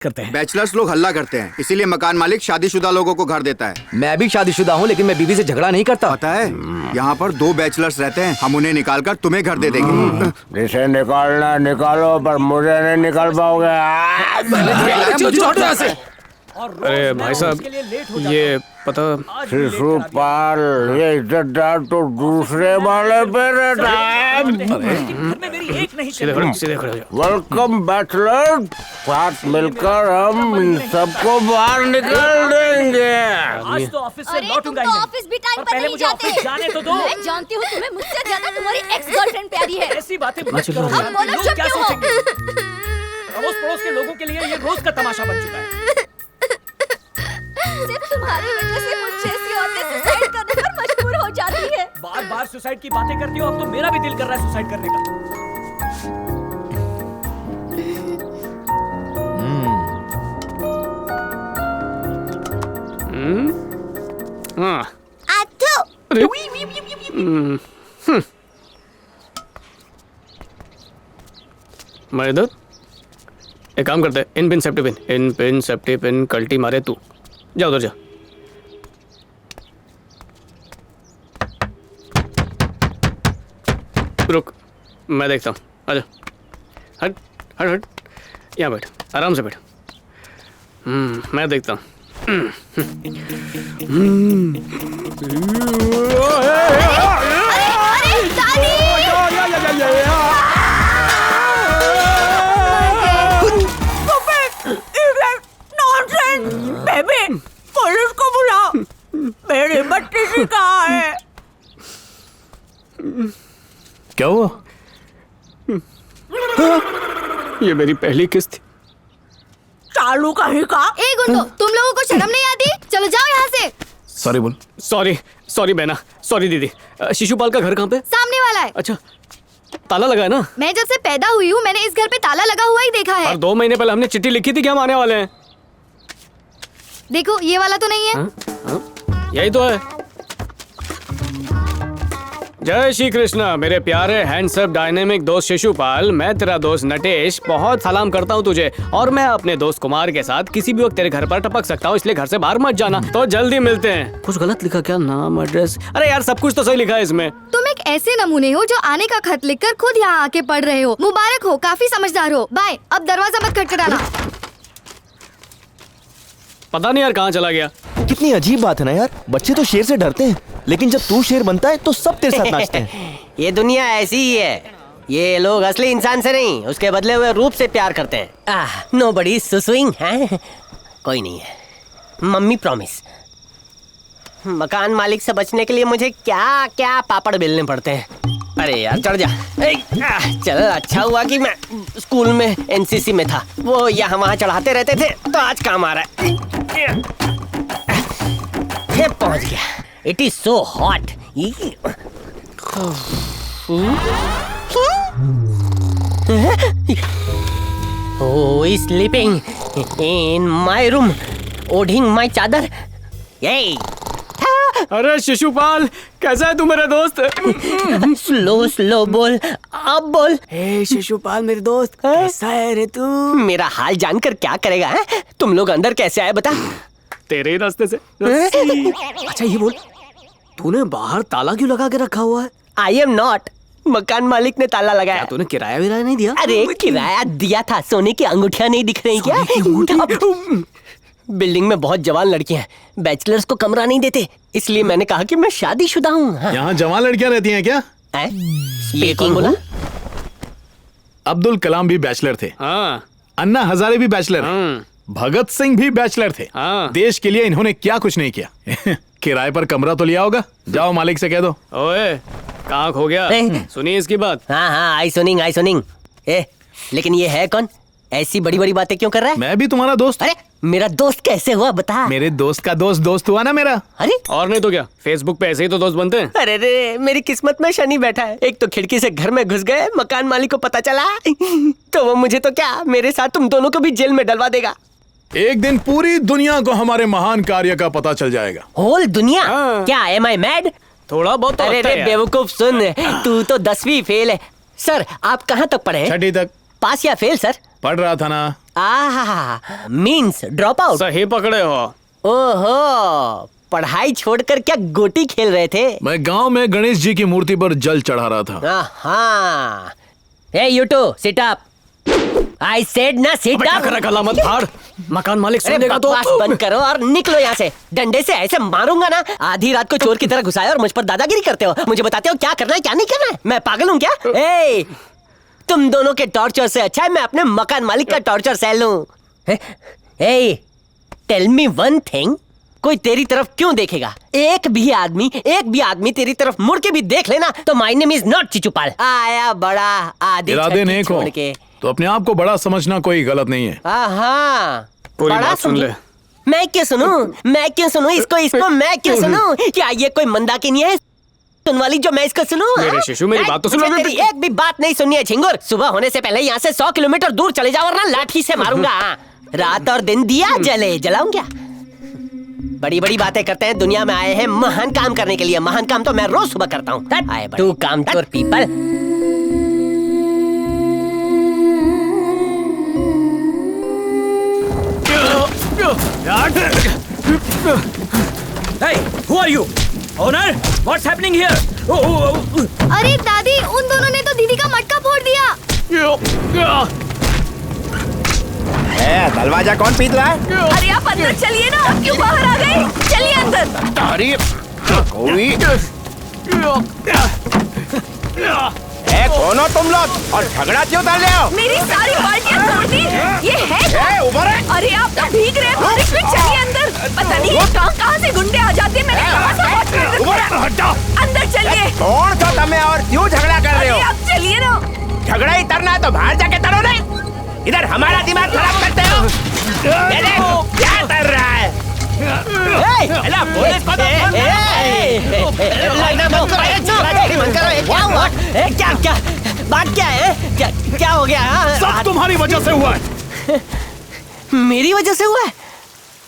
करते हैं। बैचलर्स लोग हल्ला करते हैं, इसीलिए मकान मालिक शादीशुदा लोगों को घर देता है। मैं भी शादीशुदा हूँ, लेकिन मैं बीवी से झगड़ा नहीं करता। पता है, यहाँ पर 2 बैचलर्स रहते हैं, हम उन्हें निकाल कर तुम्हें घर दे देंगे। जिसे निकालना निकालो, पर मुझे नहीं निकाल पाओगे। अरे भाई साहब, ये पता शिशुपाल, ये इज्जतदार तो दूसरे वाले पे रहता है। सीधे खड़े हो जाओ। वेलकम बैचलर, साथ मिलकर हम इन सबको बाहर निकाल देंगे। आज तो ऑफिस से लौटूंगा ही नहीं। ऑफिस भी टाइम पर नहीं जाते। जाने तो दो। मैं जानती हूँ तुम्हें मुझसे ज्यादा तुम्हारी एक्स गर्लफ्रेंड प्यारी है। ऐसी बातें मत करो। अब बोलो चुप क्यों हो? अड़ोस पड़ोस के लोगों के लिए ये रोज का तमाशा बन चुका है। सिर्फ तुम्हारी वजह से मुझ जैसी औरतें सुसाइड करने पर मजबूर हो जाती है। बार बार सुसाइड की बातें करती हो, अब तो मेरा भी दिल कर रहा है सुसाइड करने का। हाँ। अरे मैं इधर एक काम करते हैं, इन पिन सेफ्टी पिन, इन पिन सेफ्टी पिन, कल्टी मारे तू जा उधर जा। रुक, मैं देखता हूँ, आजा। हट हट हट, यहाँ बैठ, आराम से बैठ। मैं देखता हूँ। बेबी, पुलिस को बुलाओ। मेरी बत्ती कहाँ है? क्या हुआ? ये मेरी पहली किस्त थी। चालू कहीं का? ए गुंडो, तुम लोगों को शर्म नहीं आती? चलो जाओ यहाँ से। सॉरी बोल। सॉरी बहना, सॉरी दीदी। शिशुपाल का घर कहाँ पे? सामने वाला है। अच्छा, ताला लगा है ना? मैं जब से पैदा हुई हूँ मैंने इस घर पे ताला लगा हुआ ही देखा है। और 2 महीने पहले हमने चिट्ठी लिखी थी कि हम आने वाले हैं। देखो ये वाला तो नहीं है। यही तो है। जय श्री कृष्णा मेरे प्यारे हैंडसम डायनेमिक दोस्त शिशुपाल। मैं तेरा दोस्त नटेश बहुत सलाम करता हूँ तुझे, और मैं अपने दोस्त कुमार के साथ किसी भी वक्त तेरे घर पर टपक सकता हूँ, इसलिए घर से बाहर मत जाना। तो जल्दी मिलते हैं। कुछ गलत लिखा क्या? नाम, एड्रेस? अरे यार सब कुछ तो सही लिखा है इसमें। तुम एक ऐसे नमूने हो जो आने का खत लिखकर खुद यहाँ आके पढ़ रहे हो। मुबारक हो, काफी समझदार हो। बाय। अब दरवाजा मत खटखटाना। पता नहीं यार कहाँ चला गया। कितनी अजीब बात है ना यार, बच्चे तो शेर से डरते हैं, लेकिन जब तू शेर बनता है तो सब तेरे साथ नाचते हैं। ये दुनिया ऐसी ही है। ये लोग असली इंसान से नहीं, उसके बदले हुए रूप से प्यार करते हैं। नोबडी सुसुइंग है। कोई नहीं है। Mummy promise. मकान मालिक से बचने के लिए मुझे क्या क्या पापड़ बेलने पड़ते हैं। अरे यार चढ़ जा। चल अच्छा हुआ कि मैं स्कूल में एनसीसी में था, वो यहाँ वहाँ चढ़ाते रहते थे, तो आज काम आ रहा है। पहुंच गया। It is so hot. Oh, he's sleeping in my room, ओढ़िंग my चादर। Yay! अरे शिशुपाल, कैसा है तू मेरा दोस्त? स्लो बोल, अब बोल। हे शिशुपाल मेरे दोस्त, कैसा है रे तू? मेरा हाल जानकर क्या करेगा है? तुम लोग अंदर कैसे आए बता? तेरे ही रास्ते से। अच्छा ये बोल, तूने बाहर ताला क्यों लगा के रखा हुआ है? I am not. मकान मालिक ने ताला लगाया। तूने किराया विराया नहीं दिया? अरे किराया दिया था। सोने की अंगूठियां नहीं दिख रही क्या? बिल्डिंग में बहुत जवान लड़कियां हैं, बैचलर्स को कमरा नहीं देते, इसलिए मैंने कहा कि मैं शादीशुदा हूँ। हाँ। यहाँ जवान लड़कियां रहती हैं क्या? ये कौन बोला? अब्दुल कलाम भी बैचलर थे। हाँ। अन्ना हजारे भी बैचलर हैं। भगत सिंह भी बैचलर थे। हाँ। देश के लिए इन्होंने क्या कुछ नहीं किया। किराए पर कमरा तो लिया होगा, जाओ मालिक से कह दो। ओए कहाँ खो गया? सुनिए इसकी बात। हाँ आई सुनिंग। लेकिन ये है कौन? ऐसी बड़ी बड़ी बातें क्यों कर रहा है? मैं भी तुम्हारा दोस्त। अरे मेरा दोस्त कैसे हुआ बता? मेरे दोस्त का दोस्त हुआ ना मेरा। अरे और नहीं तो क्या, फेसबुक पे ऐसे ही तो दोस्त बनते हैं। अरे रे, मेरी किस्मत में शनि बैठा है। एक तो खिड़की से घर में घुस गए, मकान मालिक को पता चला तो वो मुझे तो क्या, मेरे साथ तुम दोनों को भी जेल में डलवा देगा। एक दिन पूरी दुनिया को हमारे महान कार्य का पता चल जाएगा। होल दुनिया? क्या एम आई मैड? थोड़ा बहुत तो अरे रे बेवकूफ, सुन, तू तो 10वीं फेल है। सर आप कहाँ तक पढ़े? 6ठी तक। पास या फेल सर? पढ़ रहा था ना। Means drop out. सही पकड़े हो। ओहो, पढ़ाई छोड़कर क्या गोटी खेल रहे थे? मैं गांव में गणेश जी की मूर्ति पर जल चढ़ा रहा था। हाँ। Hey, you two, sit up. I said ना sit क्या up. कर रहा मत फाड़, मकान मालिक अरे सुनेगा तो। बकवास बंद करो और निकलो यहाँ से। डंडे से ऐसे मारूंगा ना, आधी रात को चोर की तरह घुसाए और मुझ पर दादागिरी करते हो। मुझे बताते हो क्या करना है क्या नहीं करना है? मैं पागल हूँ क्या? ए, तुम दोनों के टॉर्चर से अच्छा है मैं अपने मकान मालिक का टॉर्चर सह लूं। ए, टेल मी वन थिंग, कोई तेरी तरफ क्यों देखेगा? एक भी आदमी तेरी तरफ मुड़ के भी देख लेना तो माय नेम इज नॉट चिचुपाल। आया बड़ा आधी इरादे नेक हो छोड़ के तो अपने आप को बड़ा समझना कोई गलत नहीं है। पूरी बड़ा बात सुन ले। मैं क्यों सुनूं इसको मैं क्यों सुनूं? क्या ये कोई मंदाकिनी है सुन वाली जो मैं इसको सुनूं? मेरे शिशु मेरी बात तो सुनो। मुझे तेरी एक भी बात नहीं सुननी है झिंगुर। सुबह होने से पहले यहाँ से 100 किलोमीटर दूर चले जाओ वरना लाठी से मारूंगा। रात और दिन दिया जलाऊं क्या? बड़ी बड़ी बातें करते हैं, दुनिया में आए हैं महान काम करने के लिए। महान काम तो मैं रोज सुबह करता हूँ। टू काम चोर people. Hey, who are you? Owner, what's happening here? अरे दादी, उन दोनों ने तो दीदी का मटका फोड़ दिया। दरवाजा कौन पीट रहा है? अरे आप अंदर चलिए ना, आप क्यों बाहर आ गए? चलिए अंदर। अरे कोई कौन हो तुम लोग और झगड़ा क्यों कर रहे हो? मेरी सारी बाल्टियां तोड़ दी। ये है ऊपर है। अरे आप तो भीग रहे हैं बारिश में। चलिए अंदर। पता नहीं ये कहाँ से गुंडे आ जाते हैं। मैंने कहाँ से अंदर चलिए। कौन तो तुम्हें और क्यों झगड़ा कर रहे हो? आप चलिए ना। झगड़ा ही करना है तो बाहर जाके करो नहीं, इधर हमारा दिमाग खराब करते हो। ये देखो क्या कर रहा है? पुलिस को क्या बात क्या है? क्या हो गया? सब तुम्हारी वजह से हुआ है। मेरी वजह से हुआ है?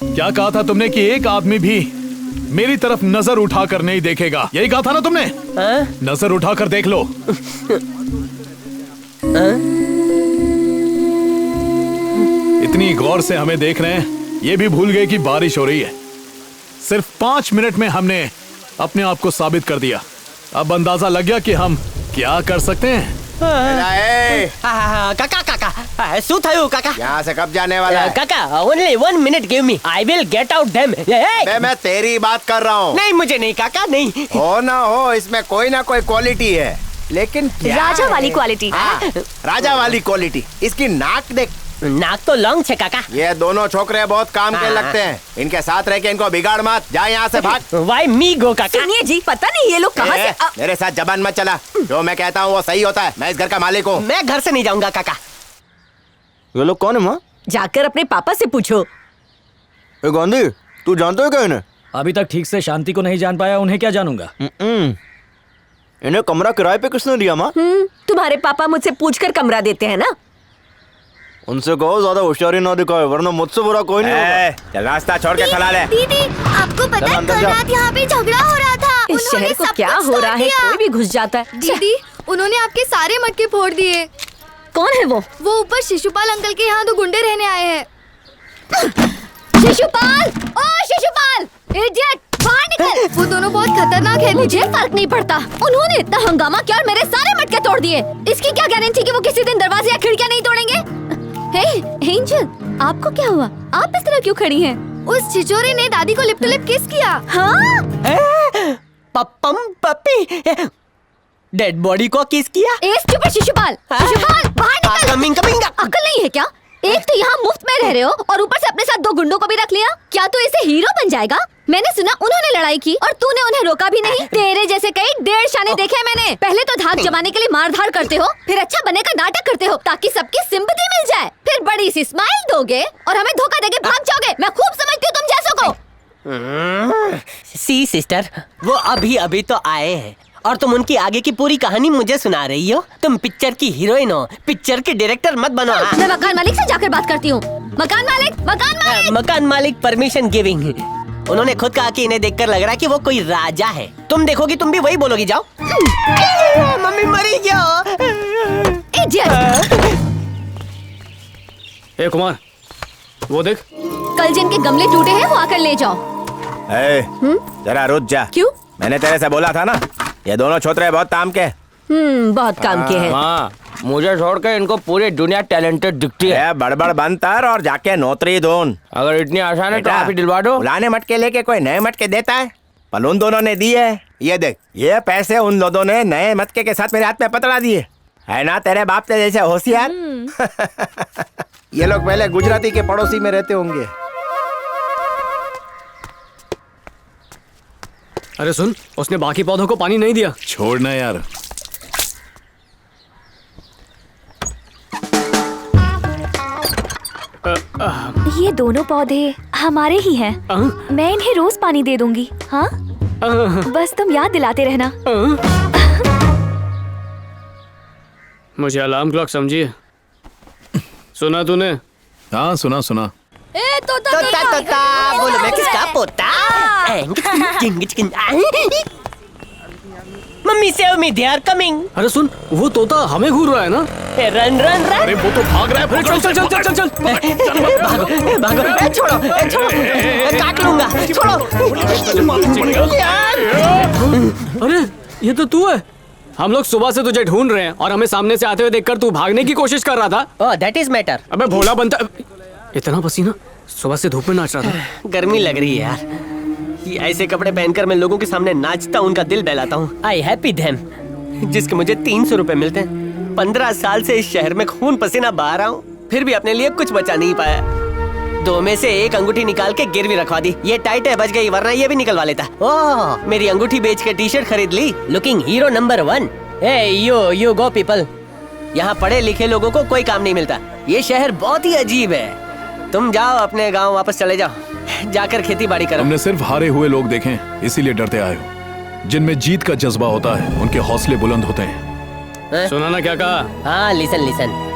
क्या कहा था तुमने कि एक आदमी भी मेरी तरफ नजर उठाकर नहीं देखेगा? यही कहा था ना तुमने? नजर उठाकर देख लो। इतनी गौर से हमें देख रहे हैं, ये भी भूल गए कि बारिश हो रही है। सिर्फ 5 मिनट में हमने अपने आप को साबित कर दिया। अब अंदाजा लग गया कि हम क्या कर सकते हैं। काका शू थयु काका? यहाँ से कब जाने वाला है? काका only 1 minute give me, I will get out them. मैं तेरी बात कर रहा हूँ। नहीं मुझे नहीं काका, नहीं। हो ना हो, इसमें कोई ना कोई क्वालिटी है, लेकिन क्या राजा है? वाली क्वालिटी। राजा वाली क्वालिटी। इसकी नाक देख। नाक तो लॉन्ग छे काका। ये दोनों छोकरे बहुत काम के लगते हैं, इनके साथ रह के इनको बिगाड़ मत। जा यहाँ से भाग। वाई मी गो काका? सुनिए जी, पता नहीं ये लोग कहाँ से। मेरे साथ जबान मत चला, जो मैं कहता हूँ वो सही होता है। मैं इस घर का मालिक हूँ। मैं घर से नहीं जाऊंगा काका। ये लोग कौन है माँ? जाकर अपने पापा से पूछो। गांधी, तू जानते हो क्या इन्हें? अभी तक ठीक से शांति को नहीं जान पाया, उन्हें क्या जानूंगा? इन्हें कमरा किराए पे किसने दिया माँ? तुम्हारे पापा मुझसे पूछकर कमरा देते हैं ना। उनसे कहो ज्यादा होशियारी ना दिखाए, वरना मुझसे बुरा कोई नहीं होगा। चल रास्ता छोड़ के खला ले। दीदी, आपको पता है कल रात यहाँ पे झगड़ा हो रहा था। इस शहर को क्या हो रहा है? कोई भी घुस जाता है। दीदी, उन्होंने आपके सारे मटके फोड़ दिए। कौन है वो? वो ऊपर शिशुपाल अंकल के यहाँ 2 गुंडे रहने आए हैं। शिशुपाल! ओ शिशुपाल! इडियट! बाहर निकल! वो दोनों बहुत खतरनाक है। मुझे फर्क नहीं पड़ता। उन्होंने इतना हंगामा किया और मेरे सारे मटके तोड़ दिए। इसकी क्या गारंटी कि वो किसी दिन दरवाजे या खिड़कियां नहीं तोड़ेंगे? हे एंजल, आपको क्या हुआ? आप इस तरह क्यों खड़ी हैं? उस छिचोरे ने दादी को लिप टू लिप किस किया। हाँ? पप्पम पप्पी डेड बॉडी को किस किया? स्टूपिड शिशुपाल! शिशुपाल, बाहर निकल! कमिंग। अक्ल नहीं है क्या? एक तो यहाँ मुफ्त में रह रहे हो और ऊपर से अपने साथ 2 गुंडों को भी रख लिया। क्या तू इसे हीरो बन जाएगा? मैंने सुना उन्होंने लड़ाई की और तूने उन्हें रोका भी नहीं। तेरे जैसे कई 1.5 शाने देखे हैं मैंने। पहले तो धाक जमाने के लिए मारधाड़ करते हो, फिर अच्छा बने का नाटक करते हो ताकि सबकी सिंपैथी मिल जाए, फिर बड़ी सी स्माइल दोगे और हमें धोखा देके भाग जाओगे। मैं खूब समझती हूँ तुम जैसों को। सी सिस्टर, वो अभी तो आए हैं और तुम उनकी आगे की पूरी कहानी मुझे सुना रही हो। तुम पिक्चर की हीरोइन हो, पिक्चर की डायरेक्टर मत बनो। मैं मकान मालिक से जाकर बात करती हूँ। मकान मालिक! मकान मालिक परमिशन गिविंग। उन्होंने खुद कहा कि इन्हें देखकर लग रहा है कि वो कोई राजा है। तुम देखोगी तुम भी वही बोलोगी। जाओ। मम्मी मरी क्या? ए कुमार, वो देख। कल जिनके गमले टूटे हैं वो आकर ले जाओ। जरा रुक जा। क्यों? मैंने तेरे से बोला था ना, ये दोनों छोकरे बहुत काम के। बहुत काम के हैं। हाँ, मुझे छोड़कर इनको पूरी दुनिया टैलेंटेड दिखती है। बड़बड़ बंद कर और जाके नौकरी ढूंढ। अगर इतनी आसान है तो आप ही दिलवा दो। पुराने मटके लेके कोई नए मटके देता है? पर उन दोनों ने दिए। ये देख, ये पैसे उन दोनों ने नए मटके के साथ मेरे हाथ में पकड़ा दिए। है ना तेरे बाप से जैसे होशियार। ये लोग पहले गुजराती के पड़ोसी में रहते होंगे। अरे सुन, उसने बाकी पौधों को पानी नहीं दिया। छोड़ना यार। ये दोनों पौधे हमारे ही हैं। मैं इन्हें रोज पानी दे दूंगी। हाँ, बस तुम याद दिलाते रहना। मुझे अलार्म क्लॉक समझिए। सुना तूने? हाँ सुना सुना। तोता बोलो मैं किसका पोता? Mummy save me, they are coming. अरे सुन, वो तोता हमें घूर रहा है ना। Run run run. अरे वो तो भाग रहा है। चल चल चल चल चल चल। भागो भागो। छोड़ो छोड़ो, काट लूंगा। छोड़ो यार। अरे ये तो तू है। हम लोग सुबह से तुझे ढूंढ रहे हैं और हमें सामने से आते हुए देखकर तू भागने की कोशिश कर रहा था। Oh that is matter. अबे भोला बनता, इतना पसीना, सुबह से धूप में नाच रहा था। गर्मी लग रही है यार। ये ऐसे कपड़े पहनकर मैं लोगों के सामने नाचता हूँ, उनका दिल बहलाता हूँ। आई हैप्पी देम, जिसके मुझे 300 रुपए मिलते हैं। 15 साल से इस शहर में खून पसीना बहा रहा हूँ, फिर भी अपने लिए कुछ बचा नहीं पाया। 2 में से 1 अंगूठी निकाल के गिरवी रखवा दी। ये टाइट है, बच गई, वरना ये भी निकलवा लेता। ओह, मेरी अंगूठी बेच के टी-शर्ट खरीद ली। Looking hero number 1। You go people. यहाँ पढ़े लिखे लोगों को कोई काम नहीं मिलता। ये शहर बहुत ही अजीब है। तुम जाओ अपने गांव वापस चले जाओ, जाकर खेती बाड़ी करो। हमने सिर्फ हारे हुए लोग देखे, इसीलिए डरते आए हो। जिनमें जीत का जज्बा होता है, उनके हौसले बुलंद होते हैं। सुना ना क्या कहा? हाँ लिसन लिसन।